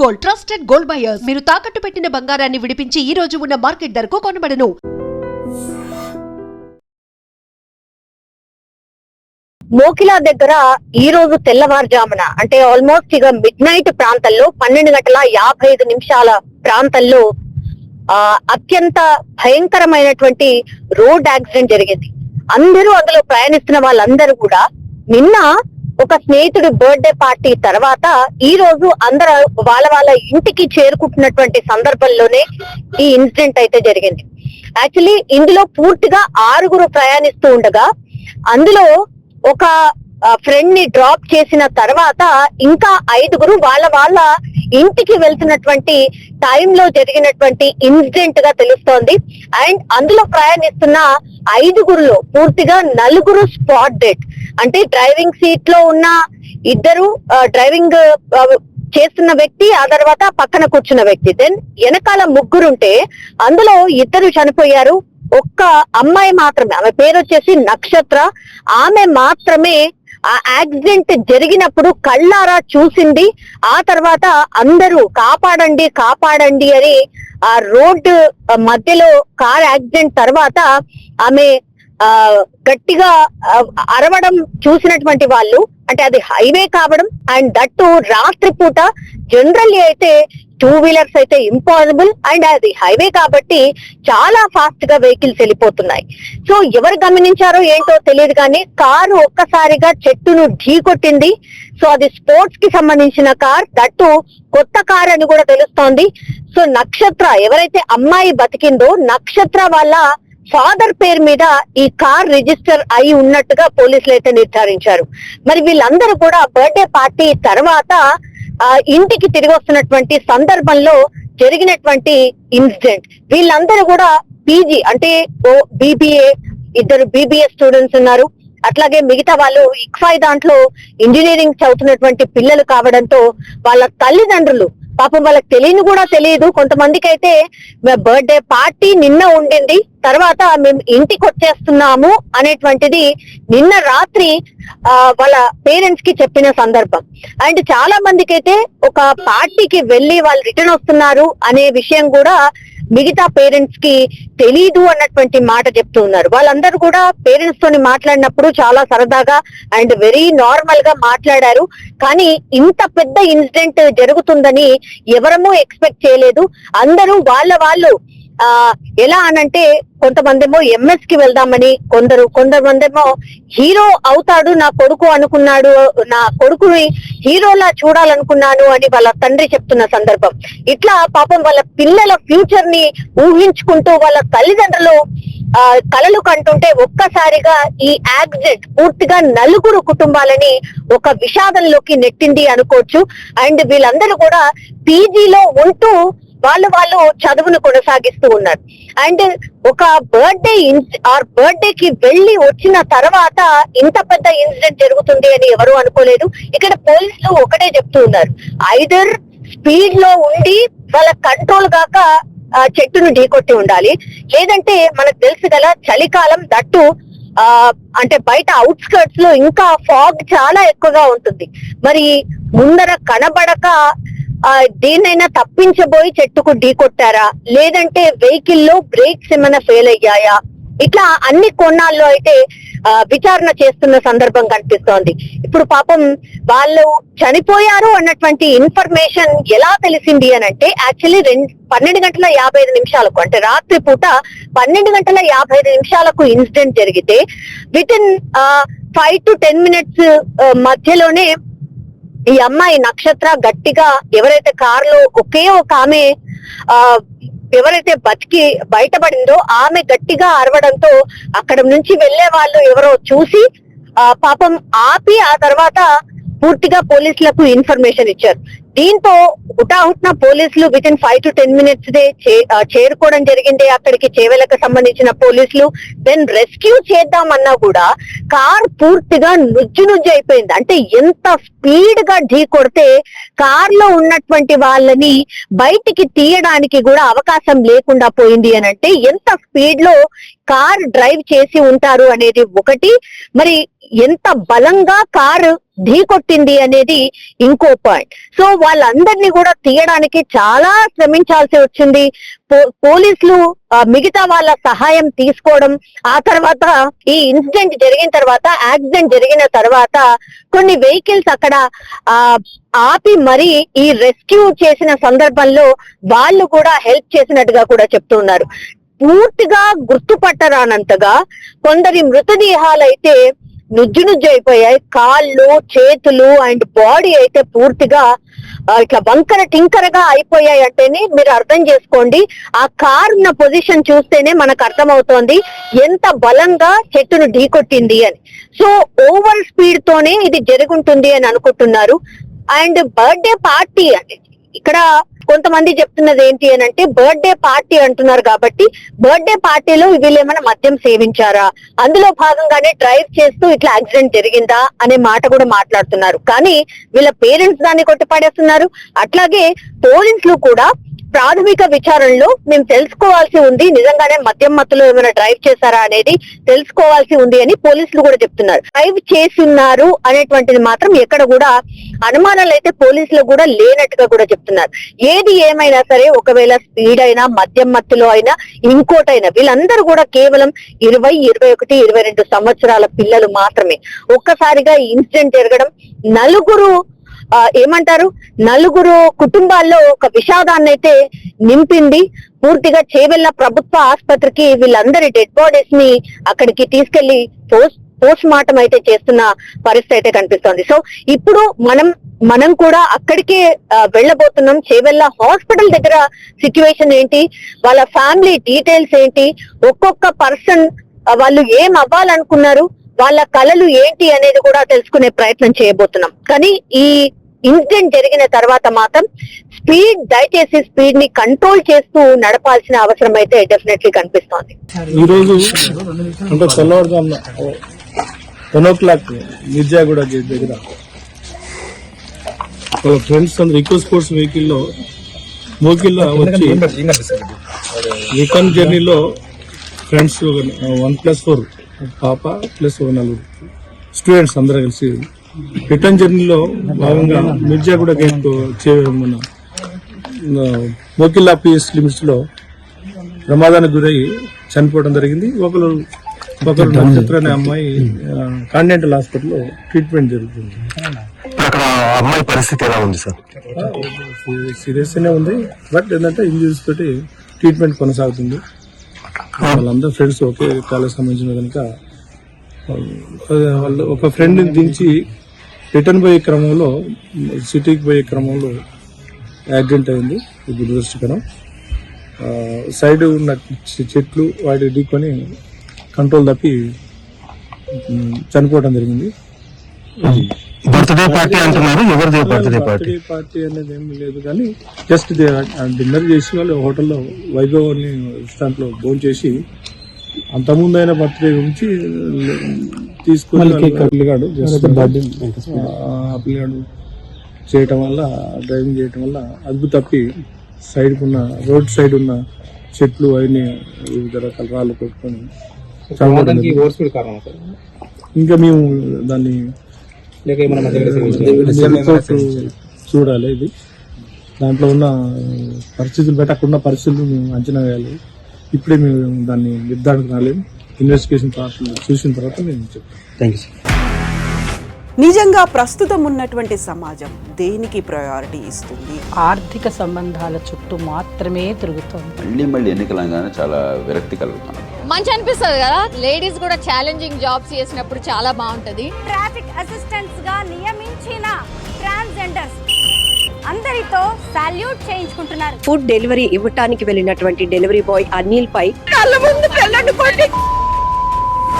Gold, trusted gold buyers. మీరు తాకట్టు పెట్టిన బంగారాన్ని విడిపించి ఈ రోజు ఉన్న మార్కెట్ ధరకు కొనబడను. మోకిలా దగ్గర ఈ రోజు తెల్లవారుజామున అంటే ఆల్మోస్ట్ ఇక మిడ్ నైట్ ప్రాంతంలో 12:55 ప్రాంతంలో అత్యంత భయంకరమైనటువంటి రోడ్ యాక్సిడెంట్ జరిగింది. అందరూ అందులో ప్రయాణిస్తున్న వాళ్ళందరూ కూడా నిన్న ఒక స్నేహితుడి బర్త్డే పార్టీ తర్వాత ఈ రోజు అందరూ వాళ్ళ ఇంటికి చేరుకుంటున్నటువంటి సందర్భంలోనే ఈ ఇన్సిడెంట్ అయితే జరిగింది. యాక్చువల్లీ ఇందులో పూర్తిగా 6 ప్రయాణిస్తూ ఉండగా అందులో ఒక ఫ్రెండ్ ని డ్రాప్ చేసిన తర్వాత ఇంకా 5 వాళ్ళ ఇంటికి వెళ్తున్నటువంటి టైంలో జరిగినటువంటి ఇన్సిడెంట్ గా తెలుస్తోంది. అండ్ అందులో ప్రయాణిస్తున్న 5 పూర్తిగా 4 స్పాట్ డెడ్. అంటే డ్రైవింగ్ సీట్ లో ఉన్న 2 డ్రైవింగ్ చేస్తున్న వ్యక్తి, ఆ తర్వాత పక్కన కూర్చున్న వ్యక్తి, దెన్ వెనకాల 3 ఉంటే అందులో 2 చనిపోయారు. ఒక్క అమ్మాయి మాత్రమే, ఆమె పేరు వచ్చేసి నక్షత్ర, ఆమె మాత్రమే ఆ యాక్సిడెంట్ జరిగినప్పుడు కళ్ళారా చూసింది. ఆ తర్వాత అందరూ కాపాడండి కాపాడండి అని ఆ రోడ్డు మధ్యలో కార్ యాక్సిడెంట్ తర్వాత ఆమె గట్టిగా అరవడం చూసినటువంటి వాళ్ళు, అంటే అది హైవే కావడం అండ్ దట్టు రాత్రి పూట జనరల్లీ అయితే 2 వీలర్స్ అయితే ఇంపాసిబుల్, అండ్ అది హైవే కాబట్టి చాలా ఫాస్ట్ గా వెహికల్స్ వెళ్ళిపోతున్నాయి. సో ఎవరు గమనించారో ఏంటో తెలియదు కానీ కారు ఒక్కసారిగా చెట్టును ఢీకొట్టింది. సో అది స్పోర్ట్స్ కి సంబంధించిన కార్, దట్టు కొత్త కార్ అని కూడా తెలుస్తోంది. సో నక్షత్ర ఎవరైతే అమ్మాయి బతికిందో, నక్షత్ర వాళ్ళ ఫాదర్ పేరు మీద ఈ కార్ రిజిస్టర్ అయి ఉన్నట్టుగా పోలీసులు అయితే నిర్ధారించారు. మరి వీళ్ళందరూ కూడా బర్త్డే పార్టీ తర్వాత ఇంటికి తిరిగి వస్తున్నటువంటి సందర్భంలో జరిగినటువంటి ఇన్సిడెంట్. వీళ్ళందరూ కూడా పీజీ అంటే బీబీఏ, 2 బీబీఏ స్టూడెంట్స్ ఉన్నారు. అట్లాగే మిగతా వాళ్ళు ఇక్ఫై దాంట్లో ఇంజనీరింగ్ చదువుతున్నటువంటి పిల్లలు కావడంతో వాళ్ళ తల్లిదండ్రులు పాపం వాళ్ళకి తెలియని కూడా తెలియదు. కొంతమందికి అయితే బర్త్డే పార్టీ నిన్న ఉండింది, తర్వాత మేము ఇంటికి వచ్చేస్తున్నాము అనేటువంటిది నిన్న రాత్రి వాళ్ళ పేరెంట్స్ కి చెప్పిన సందర్భం. అండ్ చాలా మందికి అయితే ఒక పార్టీకి వెళ్లి వాళ్ళు రిటర్న్ వస్తున్నారు అనే విషయం కూడా మిగతా పేరెంట్స్ కి తెలీదు అన్నటువంటి మాట చెప్తూ ఉన్నారు. వాళ్ళందరూ కూడా పేరెంట్స్ తోని మాట్లాడినప్పుడు చాలా సరదాగా అండ్ వెరీ నార్మల్ గా మాట్లాడారు. కానీ ఇంత పెద్ద ఇన్సిడెంట్ జరుగుతుందని ఎవరమూ ఎక్స్పెక్ట్ చేయలేదు. అందరూ వాళ్ళు ఎలా అనంటే కొంతమందేమో ఎంఎస్ కి వెళ్దామని, కొంతమందేమో హీరో అవుతాడు నా కొడుకు అనుకున్నాడు, నా కొడుకుని హీరోలా చూడాలనుకున్నాను అని వాళ్ళ తండ్రి చెప్తున్న సందర్భం. ఇట్లా పాపం వాళ్ళ పిల్లల ఫ్యూచర్ ని ఊహించుకుంటూ వాళ్ళ తల్లిదండ్రులు కలలు కంటుంటే ఒక్కసారిగా ఈ యాక్సిడెంట్ పూర్తిగా 4 కుటుంబాలని ఒక విషాదంలోకి నెట్టింది అనుకోవచ్చు. అండ్ వీళ్ళందరూ కూడా పీజీలో ఉంటూ వాళ్ళు చదువును కొనసాగిస్తూ ఉన్నారు. అండ్ ఒక బర్త్డేకి వెళ్లి వచ్చిన తర్వాత ఇంత పెద్ద ఇన్సిడెంట్ జరుగుతుంది అని ఎవరు అనుకోలేదు. ఇక్కడ పోలీసులు ఒకటే చెప్తూ ఉన్నారు, ఐదర్ స్పీడ్ లో ఉండి వాళ్ళ కంట్రోల్ కాక చెట్టును ఢీకొట్టి ఉండాలి, లేదంటే మనకు తెలుసు కదా చలికాలం, దట్టు అంటే బయట అవుట్స్కర్ట్స్ లో ఇంకా ఫాగ్ చాలా ఎక్కువగా ఉంటుంది. మరి ముందర కనబడక దేన్నైనా తప్పించబోయి చెట్టుకు ఢీకొట్టారా, లేదంటే వెహికల్ లో బ్రేక్స్ ఏమైనా ఫెయిల్ అయ్యాయా, ఇట్లా అన్ని కోణాల్లో అయితే విచారణ చేస్తున్న సందర్భం కనిపిస్తోంది. ఇప్పుడు పాపం వాళ్ళు చనిపోయారు అన్నటువంటి ఇన్ఫర్మేషన్ ఎలా తెలిసింది అని అంటే యాక్చువల్లీ 12:55 అంటే రాత్రి పూట 12:55 ఇన్సిడెంట్ జరిగితే వితిన్ 5 to 10 minutes మధ్యలోనే ఈ అమ్మాయి నక్షత్ర గట్టిగా ఎవరైతే కారులో ఒకే ఒక ఆమె ఎవరైతే బతికి బయటపడిందో ఆమె గట్టిగా అరవడంతో అక్కడ నుంచి వెళ్లే వాళ్ళు ఎవరో చూసి పాపం ఆపి ఆ తర్వాత పూర్తిగా పోలీసులకు ఇన్ఫర్మేషన్ ఇచ్చారు. దీంతో హుటాహుట్న పోలీసులు వితిన్ 5 to 10 minutes చేరుకోవడం జరిగింది అక్కడికి, చేవెలకు సంబంధించిన పోలీసులు. దెన్ రెస్క్యూ చేద్దామన్నా కూడా కార్ పూర్తిగా నుజ్జు అయిపోయింది. అంటే ఎంత స్పీడ్ గా ఢీ కొడితే కార్ లో ఉన్నటువంటి వాళ్ళని బయటికి తీయడానికి కూడా అవకాశం లేకుండా పోయింది అని అంటే ఎంత స్పీడ్ లో కార్ డ్రైవ్ చేసి ఉంటారు అనేది ఒకటి, మరి ఎంత బలంగా కారు ఢీకొట్టింది అనేది ఇంకో పాయింట్. సో వాళ్ళందరినీ కూడా తీయడానికి చాలా శ్రమించాల్సి వచ్చింది. పోలీసులు మిగతా వాళ్ళ సహాయం తీసుకోవడం, ఆ తర్వాత ఈ ఇన్సిడెంట్ జరిగిన తర్వాత, యాక్సిడెంట్ జరిగిన తర్వాత కొన్ని వెహికల్స్ అక్కడ ఆపి మరి ఈ రెస్క్యూ చేసిన సందర్భంలో వాళ్ళు కూడా హెల్ప్ చేసినట్టుగా కూడా చెప్తున్నారు. పూర్తిగా గుర్తుపట్టరానంతగా కొందరి మృతదేహాలైతే నుజ్జు అయిపోయాయి. కాళ్ళు, చేతులు అండ్ బాడీ అయితే పూర్తిగా ఇట్లా వంకర టింకరగా అయిపోయాయి. అంటేనే మీరు అర్థం చేసుకోండి, ఆ కార్ ఉన్న పొజిషన్ చూస్తేనే మనకు అర్థమవుతోంది ఎంత బలంగా చెట్టును ఢీకొట్టింది అని. సో ఓవర్ స్పీడ్ తోనే ఇది జరుగుంటుంది అని అనుకుంటున్నారు. అండ్ బర్త్డే పార్టీ అంటే ఇక్కడ కొంతమంది చెప్తున్నది ఏంటి అని అంటే, బర్త్డే పార్టీ అంటున్నారు కాబట్టి బర్త్డే పార్టీలో వీళ్ళేమైనా మద్యం సేవించారా, అందులో భాగంగానే డ్రైవ్ చేస్తూ ఇట్లా యాక్సిడెంట్ జరిగిందా అనే మాట కూడా మాట్లాడుతున్నారు. కానీ వీళ్ళ పేరెంట్స్ దాన్ని కొట్టిపడేస్తున్నారు. అట్లాగే పోలీసులు కూడా ప్రాథమిక విచారణలో మేము తెలుసుకోవాల్సి ఉంది, నిజంగానే మద్యం మత్తులో ఏమైనా డ్రైవ్ చేశారా అనేది తెలుసుకోవాల్సి ఉంది అని పోలీసులు కూడా చెప్తున్నారు. డ్రైవ్ చేసి ఉన్నారు అనేటువంటిది మాత్రం ఎక్కడ కూడా అనుమానాలు అయితే పోలీసులు కూడా లేనట్టుగా కూడా చెప్తున్నారు. ఏది ఏమైనా సరే, ఒకవేళ స్పీడ్ అయినా, మద్యం మత్తులో అయినా, ఇంకోటైనా, వీళ్ళందరూ కూడా కేవలం 20, 21, 22 సంవత్సరాల పిల్లలు మాత్రమే. ఒక్కసారిగా ఈ ఇన్సిడెంట్ జరగడం నలుగురు కుటుంబాల్లో ఒక విషాదాన్ని అయితే నింపింది. పూర్తిగా చేవెళ్ల ప్రభుత్వ ఆసుపత్రికి వీళ్ళందరి డెడ్ బాడీస్ ని అక్కడికి తీసుకెళ్లి పోస్ట్ మార్టం అయితే చేస్తున్న పరిస్థితి అయితే కనిపిస్తోంది. సో ఇప్పుడు మనం కూడా అక్కడికే వెళ్ళబోతున్నాం. చేవెళ్ల హాస్పిటల్ దగ్గర సిచ్యువేషన్ ఏంటి, వాళ్ళ ఫ్యామిలీ డీటెయిల్స్ ఏంటి, ఒక్కొక్క పర్సన్ వాళ్ళు ఏం అవ్వాలనుకున్నారు, వాళ్ళ కళలు ఏంటి అనేది కూడా తెలుసుకునే ప్రయత్నం చేయబోతున్నాం. కానీ ఈ ఇన్సిడెంట్ జరిగిన తర్వాత మాత్రం దయచేసి స్పీడ్ ని కంట్రోల్ చేస్తూ నడపాల్సిన అవసరం అయితే డెఫినెట్లీ కనిపిస్తోంది. ఈ రోజు అంటే తెల్లవారుజామున 10 o'clock మిర్జాగూడ గేట్ దగ్గర వాళ్ళ ఫ్రెండ్స్ అందరూ ఈకో స్పోర్ట్స్ వెహికల్లో మోకిల్లో వచ్చి రిటర్న్ జర్నీలో ఫ్రెండ్స్ 1+4 పాప ప్లస్ 4 స్టూడెంట్స్ అందరూ కలిసి రిటర్న్ జర్నీలో భాగంగా మిర్జాగూడ గేట్ మన మోకిల్లా పిఎస్ లిమిట్స్ లో ప్రమాదానికి గురై చనిపోవడం జరిగింది. ఒకరు నక్షత్ర అనే అమ్మాయి కాంటినెంటల్ హాస్పిటల్లో ట్రీట్మెంట్ జరుగుతుంది. అక్కడ అమ్మాయి పరిస్థితి ఎలా ఉంది సార్? సీరియస్ గానే ఉంది, బట్ ఏంటంటే ఇంజరీస్ తోటి ట్రీట్మెంట్ కొనసాగుతుంది. వాళ్ళందరూ ఫ్రెండ్స్ ఒకే కాలేజ్ సంబంధించిన కనుక వాళ్ళు ఒక ఫ్రెండ్ దించి రిటర్న్ పోయే క్రమంలో, సిటీకి పోయే క్రమంలో యాక్సిడెంట్ అయింది. ఇది దురదృష్టకరం. సైడ్ ఉన్న చెట్లు వాటి ఢీకొని కంట్రోల్ తప్పి చనిపోవడం జరిగింది. బర్త్డే పార్టీ అంటున్నారు, ఎవరిది బర్త్డే పార్టీ అనేది ఏమి లేదు, కానీ జస్ట్ డిన్నర్ చేసి వాళ్ళు హోటల్లో వైభవ్ అని రెస్టారెంట్ లో భోజనం చేసి అంతకుముందు అయిన బర్త్డే గురించి తీసుకుని పిల్లగాడు చేయటం వల్ల, డ్రైవింగ్ చేయటం వల్ల అదుపు తప్పి రోడ్ సైడ్ ఉన్న చెట్లు అవన్నీ వివిధ రకాల రాళ్ళు కొట్టుకొని ఇంకా మేము దాన్ని చూడాలి. ఇది దాంట్లో ఉన్న పరిస్థితులు బట్టి అక్కడున్న పరిస్థితులు మేము అంచనా వేయాలి. ఇప్పుడే మేము దాన్ని నిర్ధారణకు రాలేము. ఇన్వెస్టిగేషన్ చూసిన తర్వాత మేము చెప్తాం. Thank you sir. నిజంగా ప్రస్తుతం ఉన్నటువంటి సమాజం దేనికి ప్రయారిటీ ఇస్తుంది? ఆర్థిక సంబంధాల చుట్టూ మాత్రమే తిరుగుతుంది. మళ్ళీ ఎన్నికలంగానే చాలా విరక్తి కలుగుతాం. మంచి అనిపిస్తుంది కదా, లేడీస్ కూడా ఛాలెంజింగ్ జాబ్స్ చేసినప్పుడు చాలా బాగుంటది. ట్రాఫిక్ అసిస్టెంట్స్ గా నియమించిన ట్రాన్స్జెండర్స్ అందరితో సాల్యూట్ చేయించుకుంటున్నారు. ఫుడ్ డెలివరీ ఇవ్వటానికి వెళ్ళినటువంటి డెలివరీ బాయ్ అనిల్ పై కళ్ళ ముందు